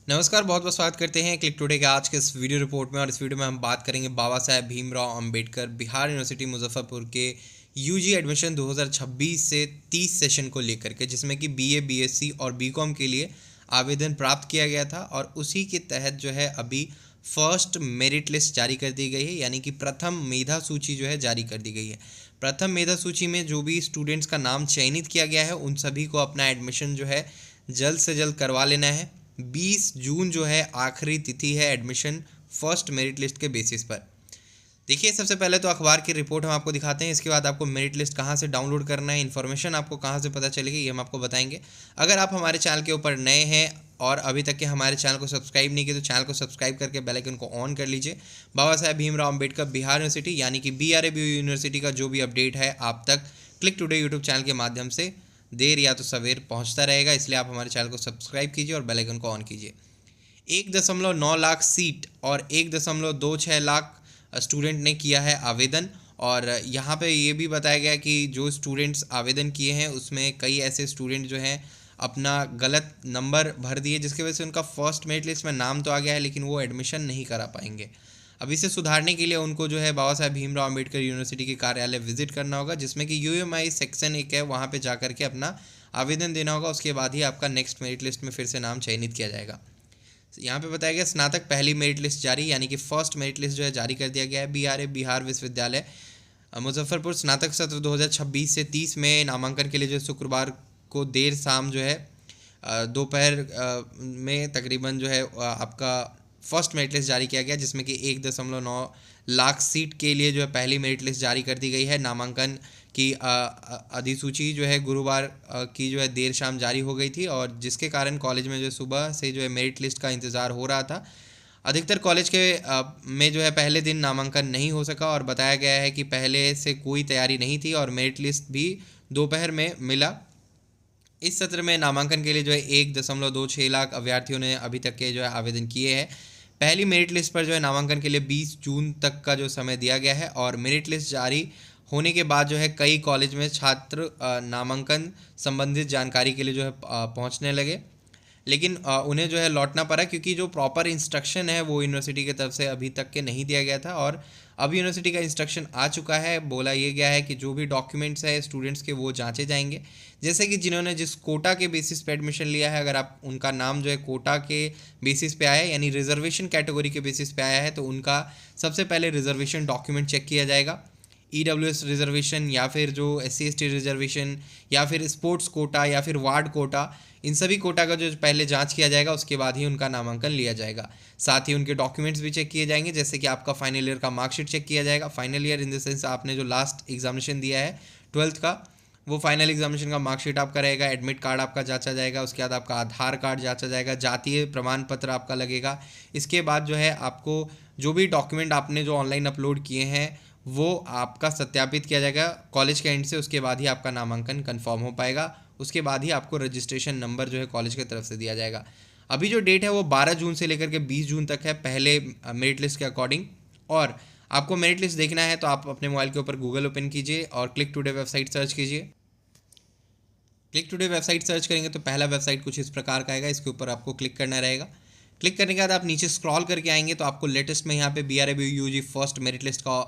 नमस्कार, बहुत बहुत स्वागत करते हैं क्लिक टुडे के आज के इस वीडियो रिपोर्ट में। और इस वीडियो में हम बात करेंगे बाबा साहेब भीमराव अंबेडकर बिहार यूनिवर्सिटी मुजफ्फरपुर के यूजी एडमिशन 2026 से 30 सेशन को लेकर के, जिसमें कि बीए, बीएससी और बीकॉम के लिए आवेदन प्राप्त किया गया था। और उसी के तहत जो है अभी फर्स्ट मेरिट लिस्ट जारी कर दी गई है, यानी कि प्रथम मेधा सूची जो है जारी कर दी गई है। प्रथम मेधा सूची में जो भी स्टूडेंट्स का नाम चयनित किया गया है उन सभी को अपना एडमिशन जो है जल्द से जल्द करवा लेना है। 20 जून जो है आखिरी तिथि है एडमिशन फर्स्ट मेरिट लिस्ट के बेसिस पर। देखिए, सबसे पहले तो अखबार की रिपोर्ट हम आपको दिखाते हैं, इसके बाद आपको मेरिट लिस्ट कहाँ से डाउनलोड करना है, इन्फॉर्मेशन आपको कहाँ से पता चलेगी, ये हम आपको बताएंगे। अगर आप हमारे चैनल के ऊपर नए हैं और अभी तक के हमारे चैनल को सब्सक्राइब नहीं किया तो चैनल को सब्सक्राइब करके बेल आइकन को ऑन कर लीजिए। बाबा साहेब भीमराव अंबेडकर बिहार यूनिवर्सिटी यानी कि BRABU यूनिवर्सिटी का जो भी अपडेट है आप तक क्लिक टुडे यूट्यूब चैनल के माध्यम से देर या तो सवेर पहुंचता रहेगा, इसलिए आप हमारे चैनल को सब्सक्राइब कीजिए और बेल आइकन को ऑन कीजिए। 1.9 लाख सीट और 1.26 लाख स्टूडेंट ने किया है आवेदन। और यहाँ पे ये भी बताया गया कि जो स्टूडेंट्स आवेदन किए हैं उसमें कई ऐसे स्टूडेंट जो हैं अपना गलत नंबर भर दिए, जिसकी वजह से उनका फर्स्ट मेरिट लिस्ट में नाम तो आ गया है लेकिन वो एडमिशन नहीं करा पाएंगे। अब इसे सुधारने के लिए उनको जो है बाबा साहेब भीमराव अम्बेडकर यूनिवर्सिटी के कार्यालय विजिट करना होगा, जिसमें कि UMI सेक्शन एक है, वहाँ पे जा करके अपना आवेदन देना होगा। उसके बाद ही आपका नेक्स्ट मेरिट लिस्ट में फिर से नाम चयनित किया जाएगा। यहाँ पे बताया गया स्नातक पहली मेरिट लिस्ट जारी, यानी कि फर्स्ट मेरिट लिस्ट जो है जारी कर दिया गया है। BRA बिहार विश्वविद्यालय मुजफ्फरपुर स्नातक सत्र 2026 से 30 में नामांकन के लिए जो शुक्रवार को देर शाम जो है दोपहर में तकरीबन जो है आपका फर्स्ट मेरिट लिस्ट जारी किया गया, जिसमें कि 1.9 लाख सीट के लिए जो है पहली मेरिट लिस्ट जारी कर दी गई है। नामांकन की अधिसूची जो है गुरुवार की जो है देर शाम जारी हो गई थी, और जिसके कारण कॉलेज में जो है सुबह से जो है मेरिट लिस्ट का इंतज़ार हो रहा था। अधिकतर कॉलेज के में जो है पहले दिन नामांकन नहीं हो सका, और बताया गया है कि पहले से कोई तैयारी नहीं थी और मेरिट लिस्ट भी दोपहर में मिला। इस सत्र में नामांकन के लिए जो है 1.26 लाख अभ्यर्थियों ने अभी तक के जो है आवेदन किए हैं। पहली मेरिट लिस्ट पर जो है नामांकन के लिए 20 जून तक का जो समय दिया गया है, और मेरिट लिस्ट जारी होने के बाद जो है कई कॉलेज में छात्र नामांकन संबंधित जानकारी के लिए जो है पहुंचने लगे, लेकिन उन्हें जो है लौटना पड़ा, क्योंकि जो प्रॉपर इंस्ट्रक्शन है वो यूनिवर्सिटी की तरफ से अभी तक के नहीं दिया गया था। और अब यूनिवर्सिटी का इंस्ट्रक्शन आ चुका है। बोला ये गया है कि जो भी डॉक्यूमेंट्स है स्टूडेंट्स के वो जांचे जाएंगे, जैसे कि जिन्होंने जिस कोटा के बेसिस पे एडमिशन लिया है, अगर आप उनका नाम जो है कोटा के बेसिस पे आया है यानी रिजर्वेशन कैटेगरी के बेसिस पे आया है, तो उनका सबसे पहले रिजर्वेशन डॉक्यूमेंट चेक किया जाएगा। EWS रिजर्वेशन या फिर जो SC/ST रिजर्वेशन या फिर स्पोर्ट्स कोटा या फिर वार्ड कोटा, इन सभी कोटा का जो पहले जांच किया जाएगा, उसके बाद ही उनका नामांकन लिया जाएगा। साथ ही उनके डॉक्यूमेंट्स भी चेक किए जाएंगे, जैसे कि आपका फाइनल ईयर का मार्कशीट चेक किया जाएगा। Final year in the sense आपने जो लास्ट एग्जामिनेशन दिया है 12th का, वो फाइनल एग्जामिनेशन का मार्कशीट आपका रहेगा। एडमिट कार्ड आपका जांचा जाएगा, उसके बाद आपका आधार कार्ड जांचा जाएगा, जातीय प्रमाण पत्र आपका लगेगा। इसके बाद जो है आपको जो भी डॉक्यूमेंट आपने जो ऑनलाइन अपलोड किए हैं वो आपका सत्यापित किया जाएगा कॉलेज के एंड से। उसके बाद ही आपका नामांकन कंफर्म हो पाएगा। उसके बाद ही आपको रजिस्ट्रेशन नंबर जो है कॉलेज की तरफ से दिया जाएगा। अभी जो डेट है वो 12 जून से लेकर के 20 जून तक है, पहले मेरिट लिस्ट के अकॉर्डिंग। और आपको मेरिट लिस्ट देखना है तो आप अपने मोबाइल के ऊपर गूगल ओपन कीजिए और क्लिक टुडे वेबसाइट सर्च कीजिए। क्लिक टुडे वेबसाइट सर्च करेंगे तो पहला वेबसाइट कुछ इस प्रकार का आएगा, इसके ऊपर आपको क्लिक करना रहेगा। क्लिक करने के बाद आप नीचे स्क्रॉल करके आएंगे तो आपको लेटेस्ट में यहाँ पे BRABU UG first merit list का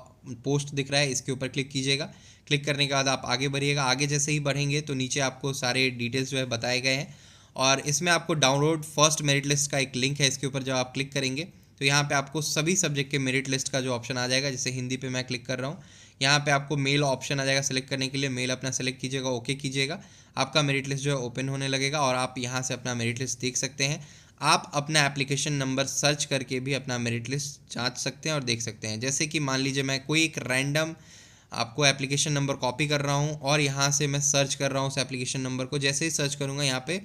पोस्ट दिख रहा है, इसके ऊपर क्लिक कीजिएगा। क्लिक करने के बाद आप आगे बढ़िएगा। आगे जैसे ही बढ़ेंगे तो नीचे आपको सारे डिटेल्स जो है बताए गए हैं, और इसमें आपको डाउनलोड फर्स्ट मेरिट लिस्ट का एक लिंक है, इसके ऊपर जब आप क्लिक करेंगे तो यहाँ पे आपको सभी सब्जेक्ट के मेरिट लिस्ट का जो ऑप्शन आ जाएगा। जैसे हिंदी पे मैं क्लिक कर रहा हूँ, यहाँ पे आपको मेल ऑप्शन आ जाएगा सेलेक्ट करने के लिए। मेल अपना सेलेक्ट कीजिएगा, ओके कीजिएगा, आपका मेरिट लिस्ट जो है ओपन होने लगेगा और आप यहाँ से अपना मेरिट लिस्ट देख सकते हैं। आप अपना एप्लीकेशन नंबर सर्च करके भी अपना मेरिट लिस्ट जांच सकते हैं और देख सकते हैं। जैसे कि मान लीजिए मैं कोई एक रैंडम आपको एप्लीकेशन नंबर कॉपी कर रहा हूँ और यहाँ से मैं सर्च कर रहा हूँ उस एप्लीकेशन नंबर को। जैसे ही सर्च करूँगा यहाँ पे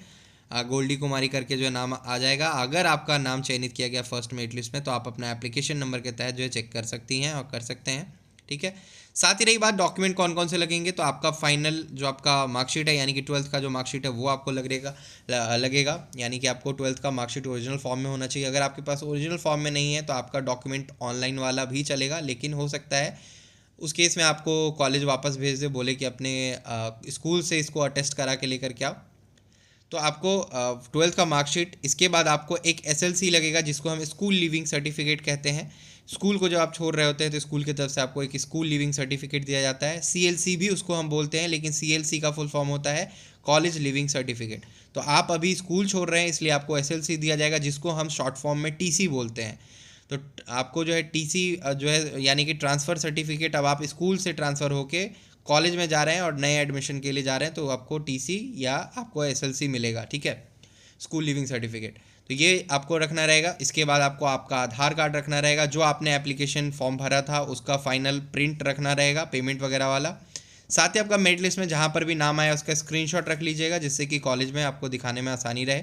गोल्डी कुमारी करके जो है नाम आ जाएगा। अगर आपका नाम चयनित किया गया फर्स्ट मेरिट लिस्ट में तो आप अपना एप्लीकेशन नंबर के तहत जो है चेक कर सकती हैं और कर सकते हैं, ठीक है। साथ ही रही बात डॉक्यूमेंट कौन कौन से लगेंगे, तो आपका फाइनल जो आपका मार्कशीट है यानी कि 12th का जो मार्कशीट है वो आपको लगेगा, यानी कि आपको 12th का मार्कशीट ओरिजिनल फॉर्म में होना चाहिए। अगर आपके पास ओरिजिनल फॉर्म में नहीं है तो आपका डॉक्यूमेंट ऑनलाइन वाला भी चलेगा, लेकिन हो सकता है उस केस में आपको कॉलेज वापस भेज दे, बोले कि अपने स्कूल से इसको अटेस्ट करा के लेकर के आओ। तो आपको 12th का मार्कशीट, इसके बाद आपको एक SLC लगेगा जिसको हम स्कूल लिविंग सर्टिफिकेट कहते हैं। स्कूल को जब आप छोड़ रहे होते हैं तो स्कूल की तरफ से आपको एक स्कूल लिविंग सर्टिफिकेट दिया जाता है। CLC भी उसको हम बोलते हैं, लेकिन CLC का फुल फॉर्म होता है कॉलेज लिविंग सर्टिफिकेट। तो आप अभी स्कूल छोड़ रहे हैं इसलिए आपको SLC दिया जाएगा, जिसको हम शॉर्ट फॉर्म में TC बोलते हैं। तो आपको जो है TC जो है यानी कि ट्रांसफ़र सर्टिफिकेट, अब आप स्कूल से ट्रांसफ़र होके कॉलेज में जा रहे हैं और नए एडमिशन के लिए जा रहे हैं तो आपको TC या आपको SLC मिलेगा, ठीक है, स्कूल लिविंग सर्टिफिकेट। तो ये आपको रखना रहेगा। इसके बाद आपको आपका आधार कार्ड रखना रहेगा, जो आपने एप्लीकेशन फॉर्म भरा था उसका फाइनल प्रिंट रखना रहेगा, पेमेंट वगैरह वाला। साथ ही आपका मेरिट लिस्ट में जहाँ पर भी नाम आया उसका स्क्रीनशॉट रख लीजिएगा, जिससे कि कॉलेज में आपको दिखाने में आसानी रहे।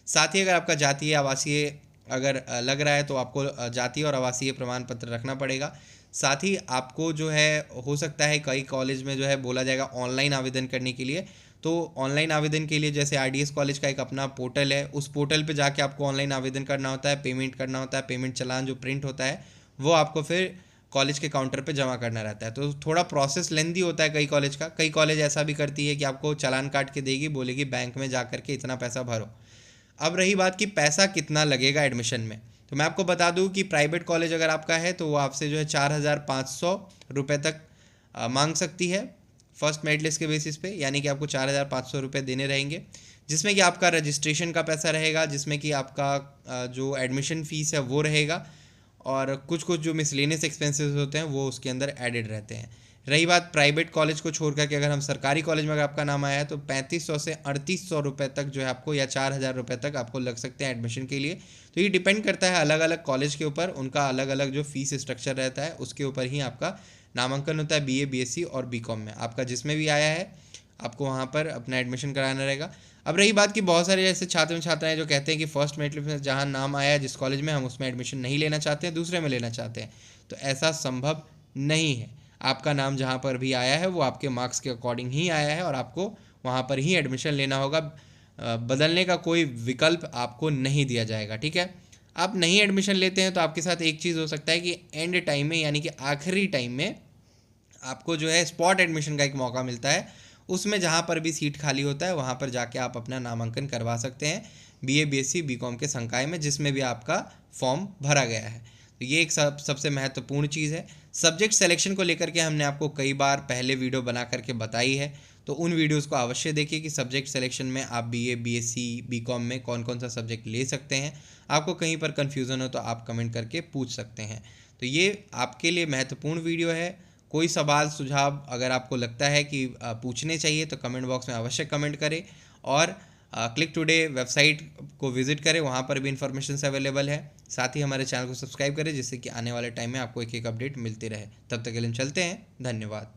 साथ ही अगर आपका जातीय आवासीय अगर लग रहा है तो आपको जातीय और आवासीय प्रमाण पत्र रखना पड़ेगा। साथ ही आपको जो है हो सकता है कई कॉलेज में जो है बोला जाएगा ऑनलाइन आवेदन करने के लिए, तो ऑनलाइन आवेदन के लिए जैसे RDS कॉलेज का एक अपना पोर्टल है, उस पोर्टल पे जाके आपको ऑनलाइन आवेदन करना होता है, पेमेंट करना होता है, पेमेंट चालान जो प्रिंट होता है वो आपको फिर कॉलेज के काउंटर पे जमा करना रहता है। तो थोड़ा प्रोसेस लेंदी होता है कई कॉलेज का। कई कॉलेज ऐसा भी करती है कि आपको चालान काट के देगी, बोलेगी बैंक में जा करके इतना पैसा भरो। अब रही बात कि पैसा कितना लगेगा एडमिशन में, तो मैं आपको बता दूं कि प्राइवेट कॉलेज अगर आपका है तो वो आपसे जो है 4,500 रुपये तक मांग सकती है फर्स्ट मेरिट लिस्ट के बेसिस पे, यानी कि आपको 4,500 रुपये देने रहेंगे, जिसमें कि आपका रजिस्ट्रेशन का पैसा रहेगा, जिसमें कि आपका जो एडमिशन फ़ीस है वो रहेगा, और कुछ कुछ जो मिसलेनियस एक्सपेंसेस होते हैं वो उसके अंदर एडेड रहते हैं। रही बात प्राइवेट कॉलेज को छोड़ करके अगर हम सरकारी कॉलेज में अगर आपका नाम आया है तो 3,500 से 3,800 रुपये तक जो है आपको, या 4,000 रुपये तक आपको लग सकते हैं एडमिशन के लिए। तो ये डिपेंड करता है अलग अलग कॉलेज के ऊपर, उनका अलग अलग जो फीस स्ट्रक्चर रहता है उसके ऊपर ही आपका नामांकन होता है। BA BSc और BCom में आपका जिसमें भी आया है आपको वहाँ पर अपना एडमिशन कराना रहेगा। अब रही बात कि बहुत सारे ऐसे छात्र छात्राएं जो कहते हैं कि फर्स्ट मेरिट लिस्ट में जहाँ नाम आया है जिस कॉलेज में, हम उसमें एडमिशन नहीं लेना चाहते हैं, दूसरे में लेना चाहते हैं, तो ऐसा संभव नहीं है। आपका नाम जहाँ पर भी आया है वो आपके मार्क्स के अकॉर्डिंग ही आया है और आपको वहाँ पर ही एडमिशन लेना होगा। बदलने का कोई विकल्प आपको नहीं दिया जाएगा, ठीक है। आप नहीं एडमिशन लेते हैं तो आपके साथ एक चीज़ हो सकता है कि एंड टाइम में यानी कि आखिरी टाइम में आपको जो है स्पॉट एडमिशन का एक मौका मिलता है, उसमें जहाँ पर भी सीट खाली होता है वहाँ पर जाके आप अपना नामांकन करवा सकते हैं BA BSc BCom के संकाय में जिसमें भी आपका फॉर्म भरा गया है। तो ये एक सबसे महत्वपूर्ण चीज़ है। सब्जेक्ट सिलेक्शन को लेकर के हमने आपको कई बार पहले वीडियो बना करके बताई है, तो उन वीडियोस को अवश्य देखिए कि सब्जेक्ट सिलेक्शन में आप BA BSc BCom में कौन कौन सा सब्जेक्ट ले सकते हैं। आपको कहीं पर कन्फ्यूज़न हो तो आप कमेंट करके पूछ सकते हैं। तो ये आपके लिए महत्वपूर्ण वीडियो है। कोई सवाल सुझाव अगर आपको लगता है कि पूछने चाहिए तो कमेंट बॉक्स में अवश्य कमेंट करें, और क्लिक टुडे वेबसाइट को विज़िट करें, वहाँ पर भी इन्फॉर्मेशन अवेलेबल है। साथ ही हमारे चैनल को सब्सक्राइब करें जिससे कि आने वाले टाइम में आपको एक एक अपडेट मिलती रहे। तब तक के लिए चलते हैं, धन्यवाद।